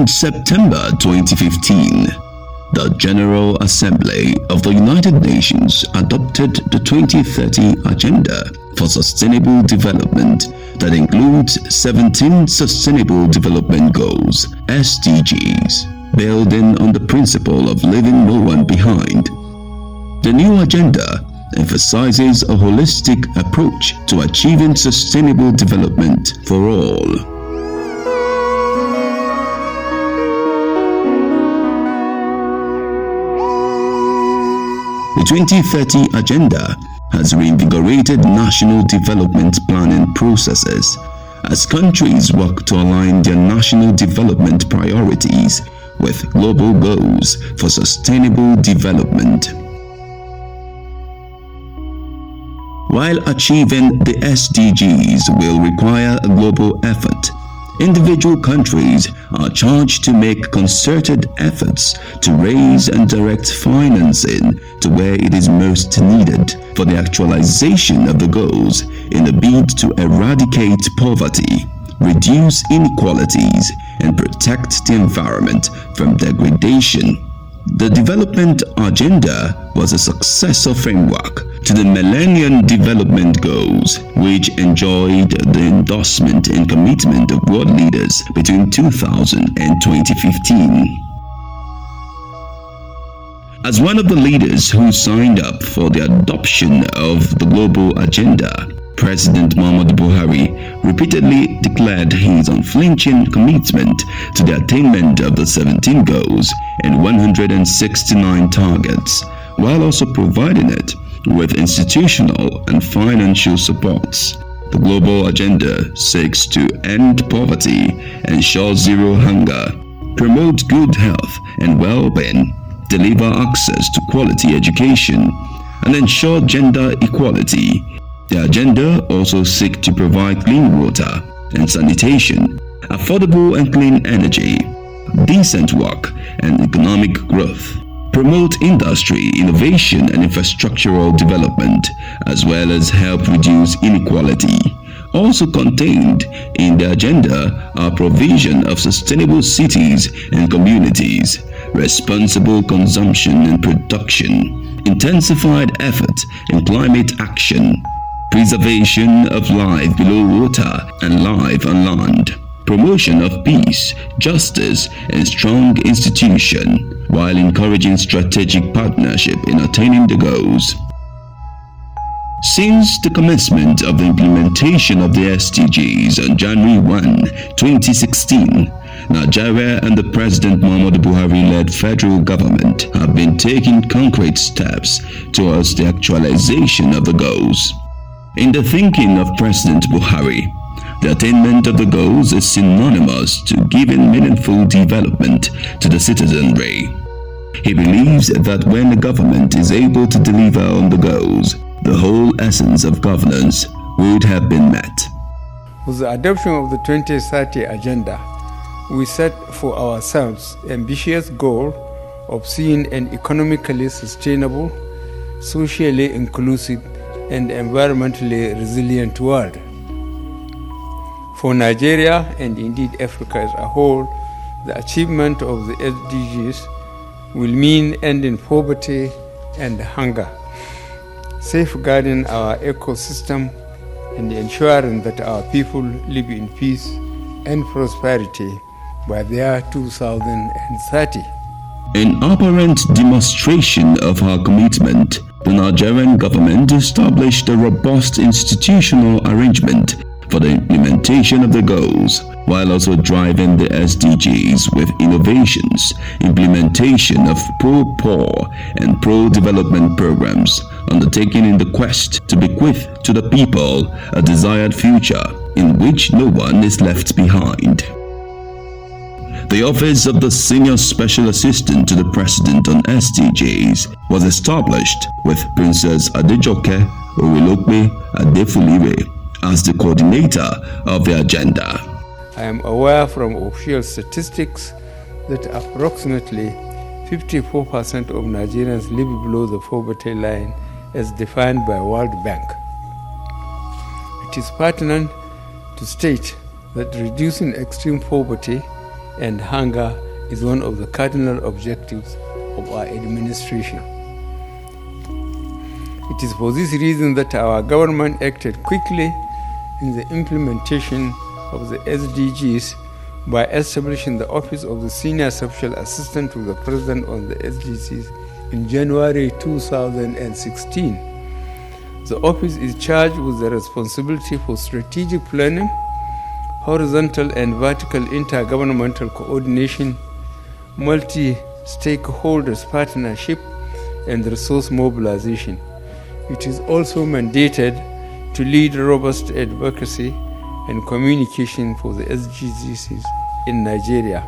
In September 2015, the General Assembly of the United Nations adopted the 2030 Agenda for Sustainable Development that includes 17 Sustainable Development Goals, SDGs, building on the principle of leaving no one behind. The new agenda emphasizes a holistic approach to achieving sustainable development for all. The 2030 Agenda has reinvigorated national development planning processes as countries work to align their national development priorities with global goals for sustainable development. While achieving the SDGs will require a global effort, individual countries are charged to make concerted efforts to raise and direct financing to where it is most needed for the actualization of the goals in a bid to eradicate poverty, reduce inequalities, and protect the environment from degradation. The Development Agenda was a successor framework to the Millennium Development Goals, which enjoyed the endorsement and commitment of world leaders between 2000 and 2015. As one of the leaders who signed up for the adoption of the Global Agenda, President Muhammadu Buhari repeatedly declared his unflinching commitment to the attainment of the 17 goals and 169 targets, while also providing it with institutional and financial supports. The Global Agenda seeks to end poverty, ensure zero hunger, promote good health and well-being, deliver access to quality education, and ensure gender equality. The agenda also seeks to provide clean water and sanitation, affordable and clean energy, decent work and economic growth, promote industry, innovation and infrastructural development, as well as help reduce inequality. Also contained in the agenda are provision of sustainable cities and communities, responsible consumption and production, intensified effort in climate action, preservation of life below water and life on land, promotion of peace, justice, and strong institution, while encouraging strategic partnership in attaining the goals. Since the commencement of the implementation of the SDGs on January 1, 2016, Nigeria and the President Muhammadu Buhari-led federal government have been taking concrete steps towards the actualization of the goals. In the thinking of President Buhari, the attainment of the goals is synonymous to giving meaningful development to the citizenry. He believes that when the government is able to deliver on the goals, the whole essence of governance would have been met. With the adoption of the 2030 Agenda, we set for ourselves the ambitious goal of seeing an economically sustainable, socially inclusive, and environmentally resilient world. For Nigeria and indeed Africa as a whole, the achievement of the SDGs will mean ending poverty and hunger, safeguarding our ecosystem, and ensuring that our people live in peace and prosperity by the year 2030. In apparent demonstration of our commitment, the Nigerian government established a robust institutional arrangement for the implementation of the goals, while also driving the SDGs with innovations, implementation of pro-poor and pro-development programs, undertaken in the quest to bequeath to the people a desired future in which no one is left behind. The Office of the Senior Special Assistant to the President on SDGs was established with Princess Adejoke Orelope-Adefulire as the coordinator of the agenda. I am aware from official statistics that approximately 54% of Nigerians live below the poverty line as defined by World Bank. It is pertinent to state that reducing extreme poverty and hunger is one of the cardinal objectives of our administration. It is for this reason that our government acted quickly in the implementation of the SDGs by establishing the Office of the Senior Special Assistant to the President on the SDGs in January 2016. The office is charged with the responsibility for strategic planning, horizontal and vertical intergovernmental coordination, multi-stakeholders partnership, and resource mobilization. It is also mandated to lead robust advocacy and communication for the SDGs in Nigeria.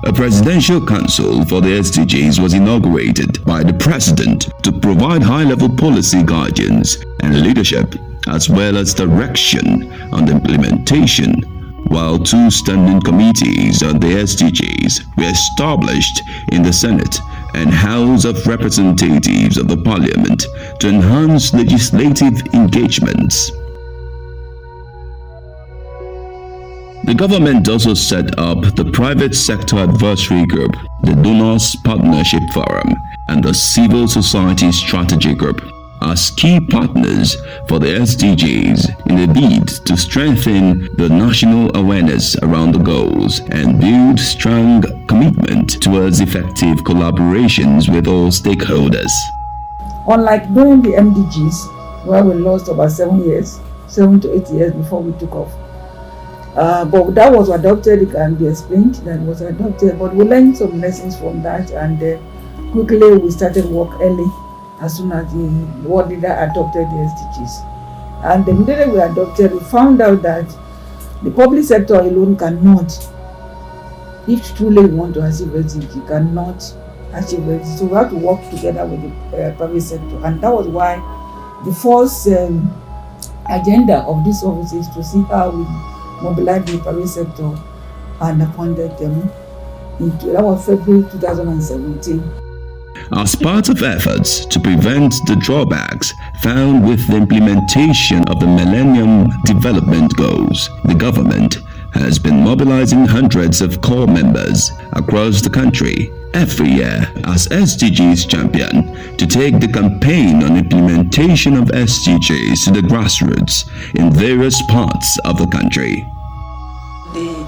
A presidential council for the SDGs was inaugurated by the president to provide high-level policy guidance and leadership, as well as direction on the implementation, while 2 standing committees on the SDGs were established in the Senate and House of Representatives of the Parliament to enhance legislative engagements. The government also set up the Private Sector Advisory Group, the Donors Partnership Forum, and the Civil Society Strategy Group as key partners for the SDGs in a bid to strengthen the national awareness around the goals and build strong commitment towards effective collaborations with all stakeholders. Unlike during the MDGs, where we lost about 7 to 8 years before we took off. But that was adopted, it can be explained that it was adopted, but we learned some lessons from that, and quickly we started work early as soon as the world leader adopted the SDGs. And immediately we adopted, we found out that the public sector alone cannot, if truly we want to achieve SDG, cannot achieve SDG. So we have to work together with the private sector, and that was why the first agenda of this office is to see how we mobilized the private sector and appointed them. That was February 2017. As part of efforts to prevent the drawbacks found with the implementation of the Millennium Development Goals, the government has been mobilizing hundreds of core members across the country every year as SDGs champion to take the campaign on implementation of SDGs to the grassroots in various parts of the country. The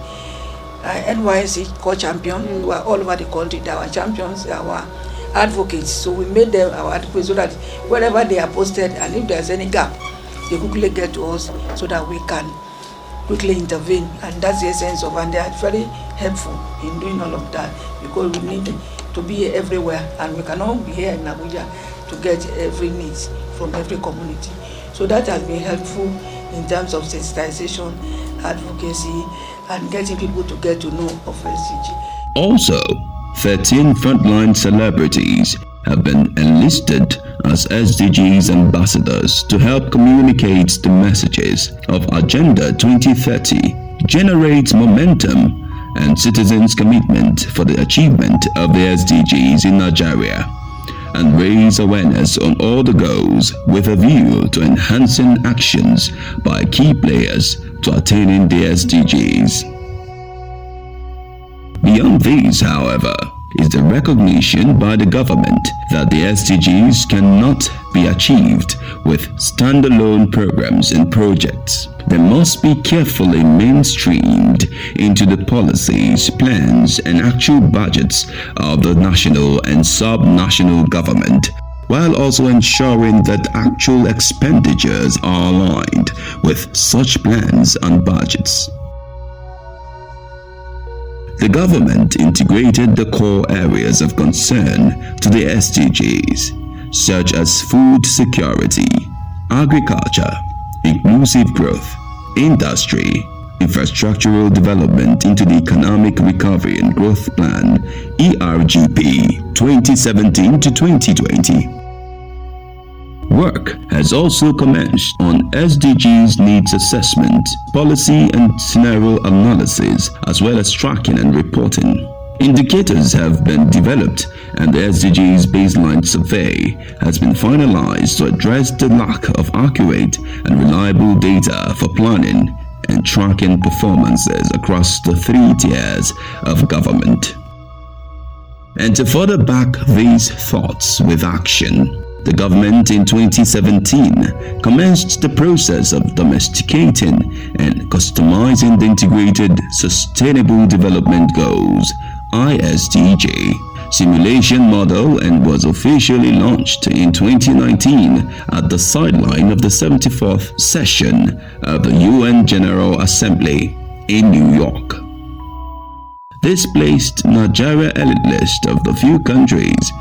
NYC core champion who are all over the country, they are champions, our advocates. So we made them our advocates so that wherever they are posted, and if there's any gap, they quickly get to us so that we can quickly intervene. And that's the essence of, and they are very helpful in doing all of that, because we need to be everywhere, and we cannot be here in Abuja to get every needs from every community. So that has been helpful in terms of sensitization, advocacy, and getting people to get to know of SDG. Also, 13 frontline celebrities have been enlisted as SDGs ambassadors to help communicate the messages of Agenda 2030, generate momentum and citizens' commitment for the achievement of the SDGs in Nigeria, and raise awareness on all the goals with a view to enhancing actions by key players to attaining the SDGs. Beyond these, however, is the recognition by the government that the SDGs cannot be achieved with standalone programs and projects. They must be carefully mainstreamed into the policies, plans, and actual budgets of the national and sub-national government, while also ensuring that actual expenditures are aligned with such plans and budgets. The government integrated the core areas of concern to the SDGs, such as food security, agriculture, inclusive growth, industry, infrastructural development into the Economic Recovery and Growth Plan (ERGP) 2017 to 2020. Work has also commenced on SDGs needs assessment, policy and scenario analysis, as well as tracking and reporting. Indicators have been developed, and the SDGs baseline survey has been finalized to address the lack of accurate and reliable data for planning, and tracking performances across the 3 tiers of government. And to further back these thoughts with action, the government in 2017 commenced the process of domesticating and customizing the Integrated Sustainable Development Goals (ISDG) simulation model and was officially launched in 2019 at the sideline of the 74th session of the UN General Assembly in New York. This placed Nigeria elite list of the few countries,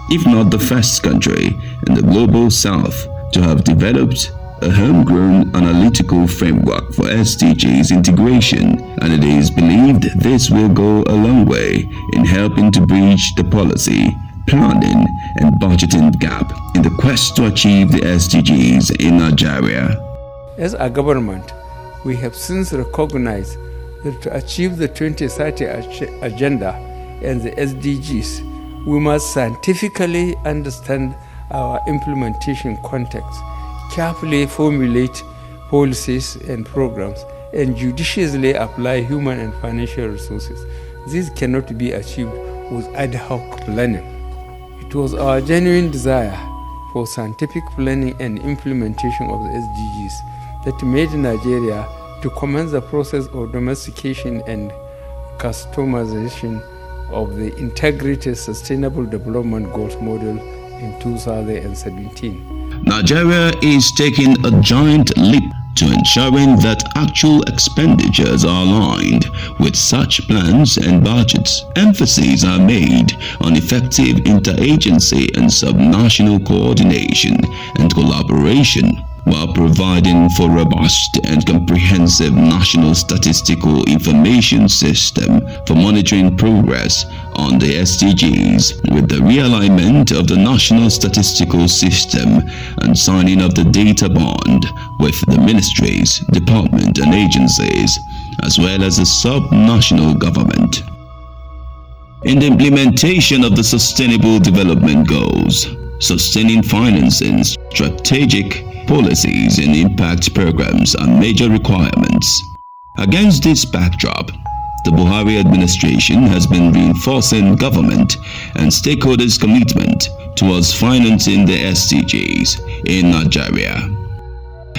if not the first country in the global south, to have developed a homegrown analytical framework for SDGs integration, and it is believed this will go a long way in helping to bridge the policy, planning, and budgeting gap in the quest to achieve the SDGs in Nigeria. As a government, we have since recognized that to achieve the 2030 agenda and the SDGs, we must scientifically understand our implementation context, carefully formulate policies and programs, and judiciously apply human and financial resources. This cannot be achieved with ad hoc planning. It was our genuine desire for scientific planning and implementation of the SDGs that made Nigeria to commence the process of domestication and customization of the Integrated Sustainable Development Goals model in 2017. Nigeria is taking a giant leap to ensuring that actual expenditures are aligned with such plans and budgets. Emphases are made on effective interagency and subnational coordination and collaboration, while providing for robust and comprehensive national statistical information system for monitoring progress on the SDGs, with the realignment of the national statistical system and signing of the data bond with the ministries, departments and agencies, as well as the sub-national government. In the implementation of the Sustainable Development Goals, sustaining financing, strategic policies and impact programs are major requirements. Against this backdrop, the Buhari administration has been reinforcing government and stakeholders' commitment towards financing the SDGs in Nigeria.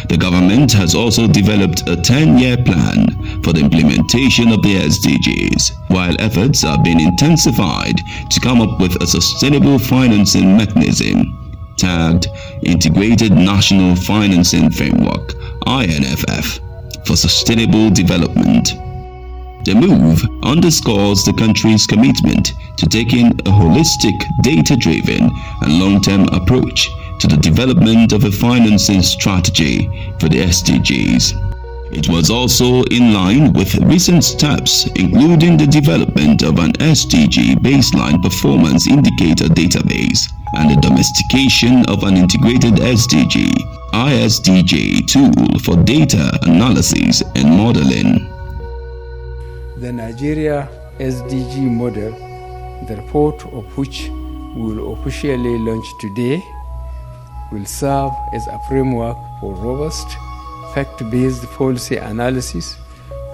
The government has also developed a 10-year plan for the implementation of the SDGs, while efforts are being intensified to come up with a sustainable financing mechanism tagged Integrated National Financing Framework (INFF) for sustainable development. The move underscores the country's commitment to taking a holistic, data-driven and long-term approach to the development of a financing strategy for the SDGs. It was also in line with recent steps, including the development of an SDG baseline performance indicator database and the domestication of an integrated SDG (ISDG) tool for data analysis and modeling. The Nigeria SDG model, the report of which we will officially launch today, will serve as a framework for robust, fact-based policy analysis,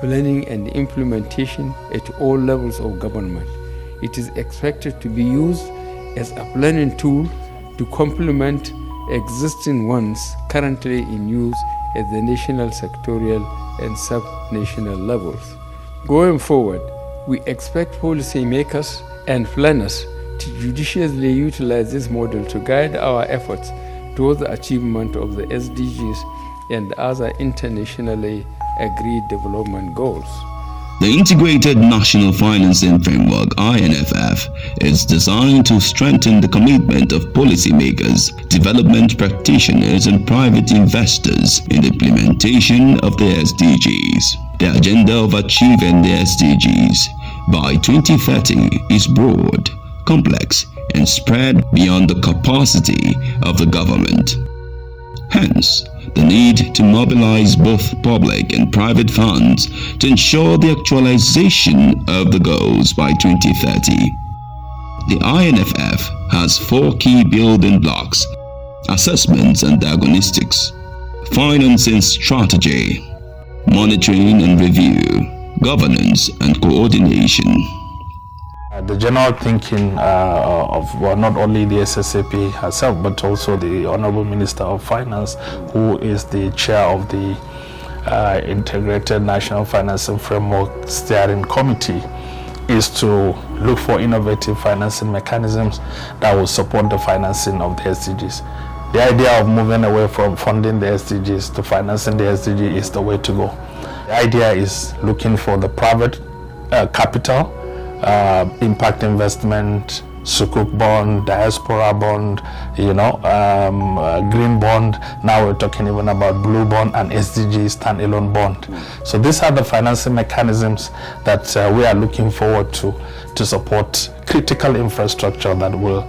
planning and implementation at all levels of government. It is expected to be used as a planning tool to complement existing ones currently in use at the national, sectorial, and sub-national levels. Going forward, we expect policymakers and planners to judiciously utilize this model to guide our efforts towards the achievement of the SDGs and other internationally agreed development goals. The Integrated National Financing Framework (INFF) is designed to strengthen the commitment of policymakers, development practitioners and private investors in the implementation of the SDGs. The agenda of achieving the SDGs by 2030 is broad, complex, and spread beyond the capacity of the government. Hence, the need to mobilize both public and private funds to ensure the actualization of the goals by 2030. The INFF has 4 key building blocks: assessments and diagnostics, financing strategy, monitoring and review, governance and coordination. The general thinking of not only the SSAP herself, but also the Honorable Minister of Finance, who is the chair of the Integrated National Financing Framework Steering Committee, is to look for innovative financing mechanisms that will support the financing of the SDGs. The idea of moving away from funding the SDGs to financing the SDG is the way to go. The idea is looking for the private capital, impact investment, sukuk bond, diaspora bond, green bond. Now we're talking even about blue bond and SDG standalone bond. So these are the financing mechanisms that we are looking forward to support critical infrastructure that will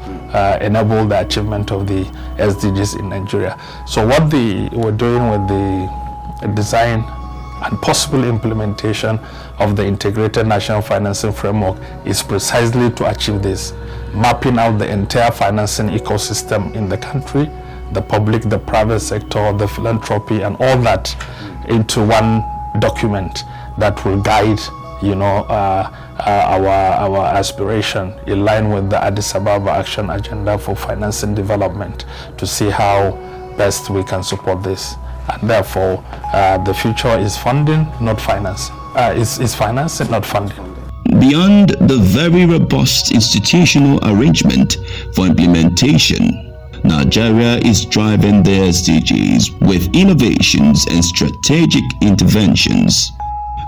enable the achievement of the SDGs in Nigeria. So what we're doing with the design and possible implementation of the Integrated National Financing Framework is precisely to achieve this, mapping out the entire financing ecosystem in the country, the public, the private sector, the philanthropy, and all that into one document that will guide our aspiration in line with the Addis Ababa Action Agenda for Financing Development, to see how best we can support this. And therefore, the future is funding, not finance. Is financing, not funding. Beyond the very robust institutional arrangement for implementation, Nigeria is driving the SDGs with innovations and strategic interventions.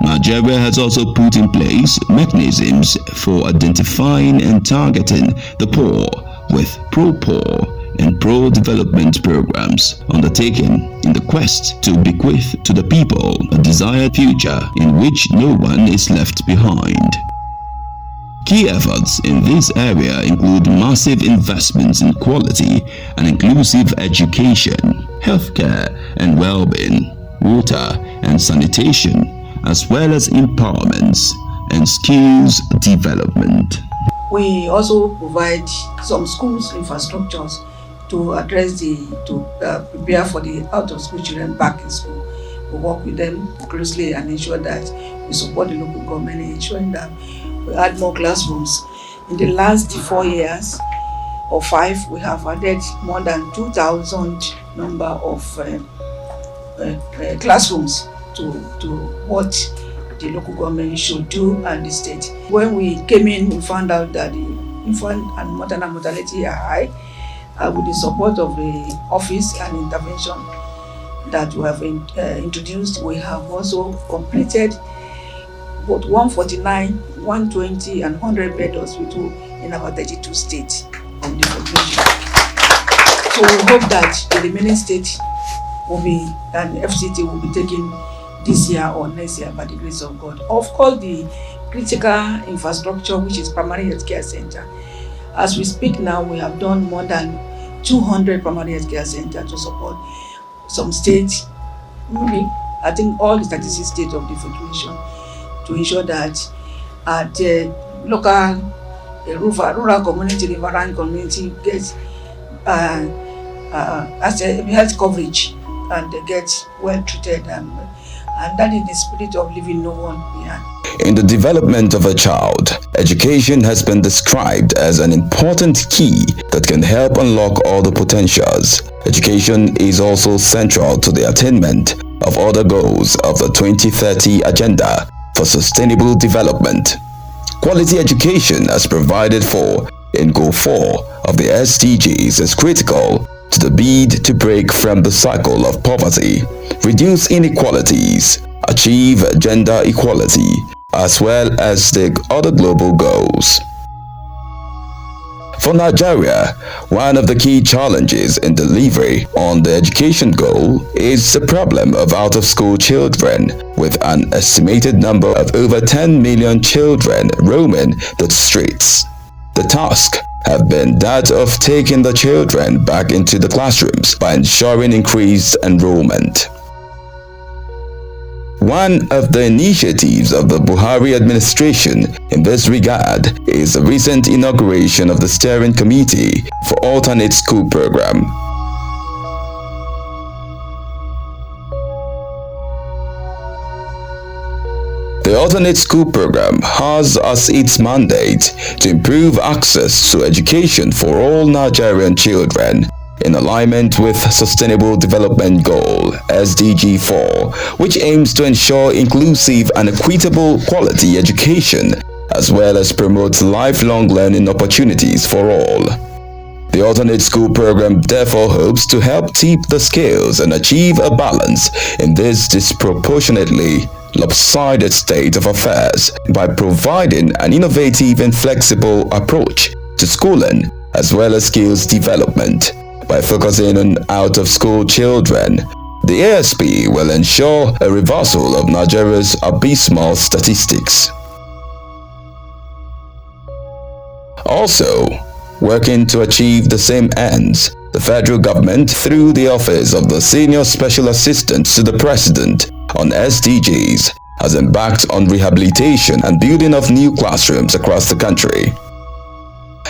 Nigeria has also put in place mechanisms for identifying and targeting the poor with pro-poor and pro-development programs undertaken in the quest to bequeath to the people a desired future in which no one is left behind. Key efforts in this area include massive investments in quality and inclusive education, healthcare and well-being, water and sanitation, as well as empowerments and skills development. We also provide some schools infrastructures to address to prepare for the out-of-school children back in school. We work with them closely and ensure that we support the local government in ensuring that we add more classrooms. In the last 4 years or 5, we have added more than 2,000 number of classrooms to what the local government should do and the state. When we came in, we found out that the infant and maternal mortality are high. With the support of the office and intervention that we have introduced, we have also completed both 149, 120 and 100 bed hospital in about 32 states of the population. So we hope that the remaining states will be, and FCT will be taken this year or next year by the grace of God. Of course, the critical infrastructure, which is primary healthcare center. As we speak now, we have done more than 200 primary healthcare centers to support some states, maybe I think all the 36 states of the Federation, to ensure that the local rural community, riverine community gets as a health coverage and they get well treated, and that is the spirit of leaving no one behind. In the development of a child, education has been described as an important key that can help unlock all the potentials. Education is also central to the attainment of other goals of the 2030 Agenda for Sustainable Development. Quality education, as provided for in Goal 4 of the SDGs, is critical to the bid to break from the cycle of poverty, reduce inequalities, achieve gender equality, as well as the other global goals. For Nigeria, one of the key challenges in delivery on the education goal is the problem of out-of-school children, with an estimated number of over 10 million children roaming the streets. The task have been that of taking the children back into the classrooms by ensuring increased enrollment. One of the initiatives of the Buhari administration in this regard is the recent inauguration of the Steering Committee for Alternate School Program. alternate school program has as its mandate to improve access to education for all Nigerian children in alignment with Sustainable Development Goal (SDG 4), which aims to ensure inclusive and equitable quality education as well as promote lifelong learning opportunities for all. The alternate school program therefore hopes to help tip the scales and achieve a balance in this disproportionately lopsided state of affairs by providing an innovative and flexible approach to schooling as well as skills development. By focusing on out-of-school children, the ASP will ensure a reversal of Nigeria's abysmal statistics. Also, working to achieve the same ends, the federal government, through the Office of the Senior Special Assistant to the President on SDGs, has embarked on rehabilitation and building of new classrooms across the country.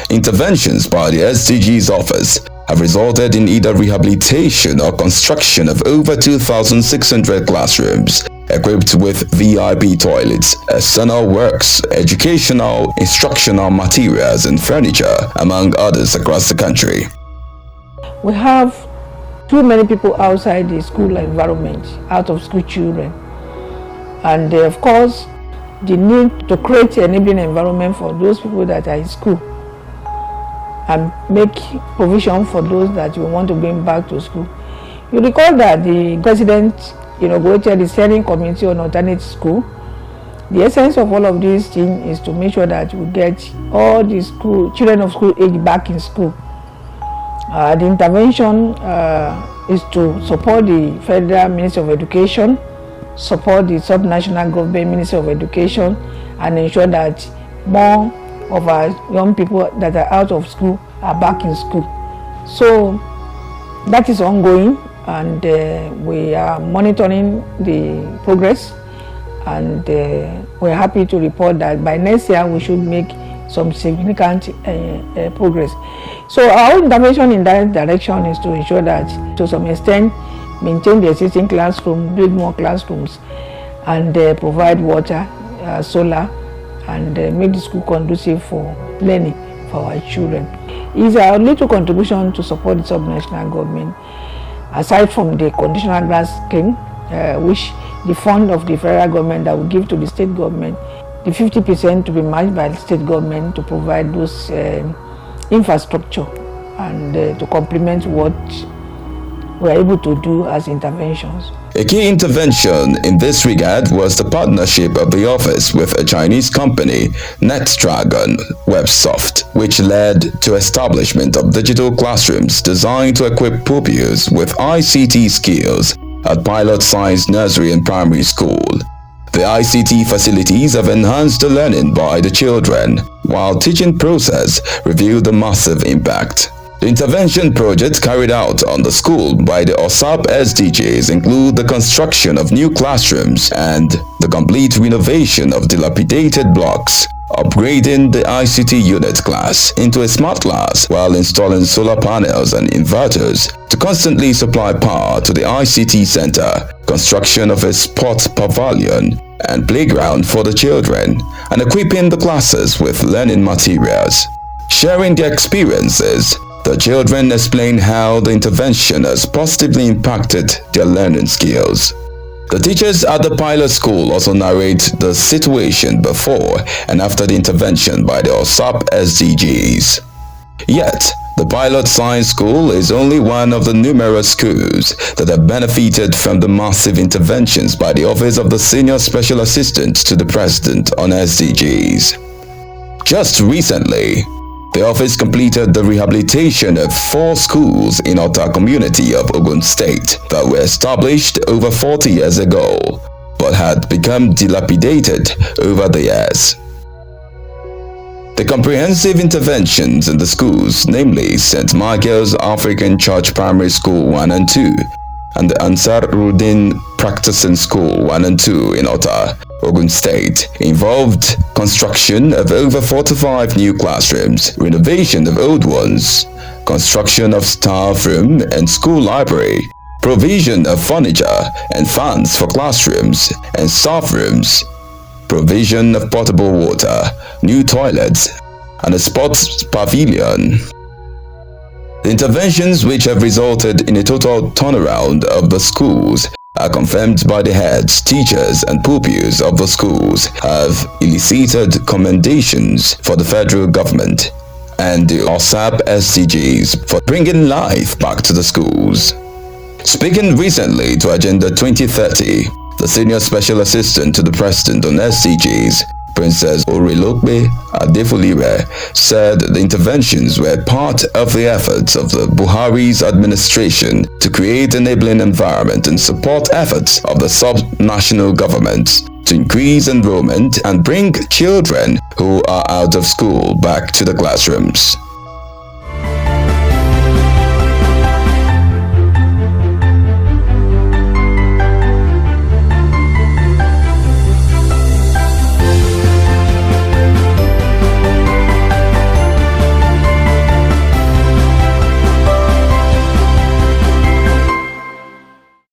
Interventions by the SDGs office have resulted in either rehabilitation or construction of over 2,600 classrooms equipped with VIP toilets, external works, educational, instructional materials and furniture, among others across the country. We have too many people outside the school environment, out of school children. And of course, the need to create an enabling environment for those people that are in school and make provision for those that you want to bring back to school. You recall that the president inaugurated the steering committee on alternate school. The essence of all of these things is to make sure that we get all the children of school age back in school. The intervention is to support the Federal Ministry of Education, support the subnational government Ministry of Education, and ensure that more of our young people that are out of school are back in school. So that is ongoing, and we are monitoring the progress, and we're happy to report that by next year we should make some significant progress. So our intervention in that direction is to ensure that, to some extent, maintain the existing classroom, build more classrooms, and provide water, solar, and make the school conducive for learning for our children. It's our little contribution to support the subnational government, aside from the conditional grant scheme, which the fund of the federal government that will give to the state government, the 50% to be matched by the state government to provide those infrastructure and to complement what we are able to do as interventions. A key intervention in this regard was the partnership of the office with a Chinese company, NetDragon Websoft, which led to establishment of digital classrooms designed to equip pupils with ICT skills at Pilot Science Nursery and Primary School. The ICT facilities have enhanced the learning by the children, while teaching process revealed a massive impact. The intervention projects carried out on the school by the OSSAP-SDGs include the construction of new classrooms and the complete renovation of dilapidated blocks, upgrading the ICT unit class into a smart class while installing solar panels and inverters to constantly supply power to the ICT center, construction of a sports pavilion and playground for the children, and equipping the classes with learning materials. Sharing their experiences, the children explain how the intervention has positively impacted their learning skills. The teachers at the pilot school also narrate the situation before and after the intervention by the OSSAP-SDGs. Yet, the pilot science school is only one of the numerous schools that have benefited from the massive interventions by the Office of the Senior Special Assistant to the President on SDGs. Just recently, the office completed the rehabilitation of 4 schools in Ota community of Ogun State that were established over 40 years ago, but had become dilapidated over the years. The comprehensive interventions in the schools, namely St. Michael's African Church Primary School 1 and 2, and the Ansaruddin Practicing School 1 and 2 in Ota, Ogun State, involved construction of over 45 new classrooms, renovation of old ones, construction of staff room and school library, provision of furniture and fans for classrooms and staff rooms, provision of potable water, new toilets, and a sports pavilion. The interventions, which have resulted in a total turnaround of the schools, are confirmed by the heads, teachers, and pupils of the schools, have elicited commendations for the federal government and the OSSAP-SDGs for bringing life back to the schools. Speaking recently to Agenda 2030, the Senior Special Assistant to the President on SDGs, Princess Orelope-Adefulire, said the interventions were part of the efforts of the Buhari's administration to create an enabling environment and support efforts of the sub-national governments to increase enrollment and bring children who are out of school back to the classrooms.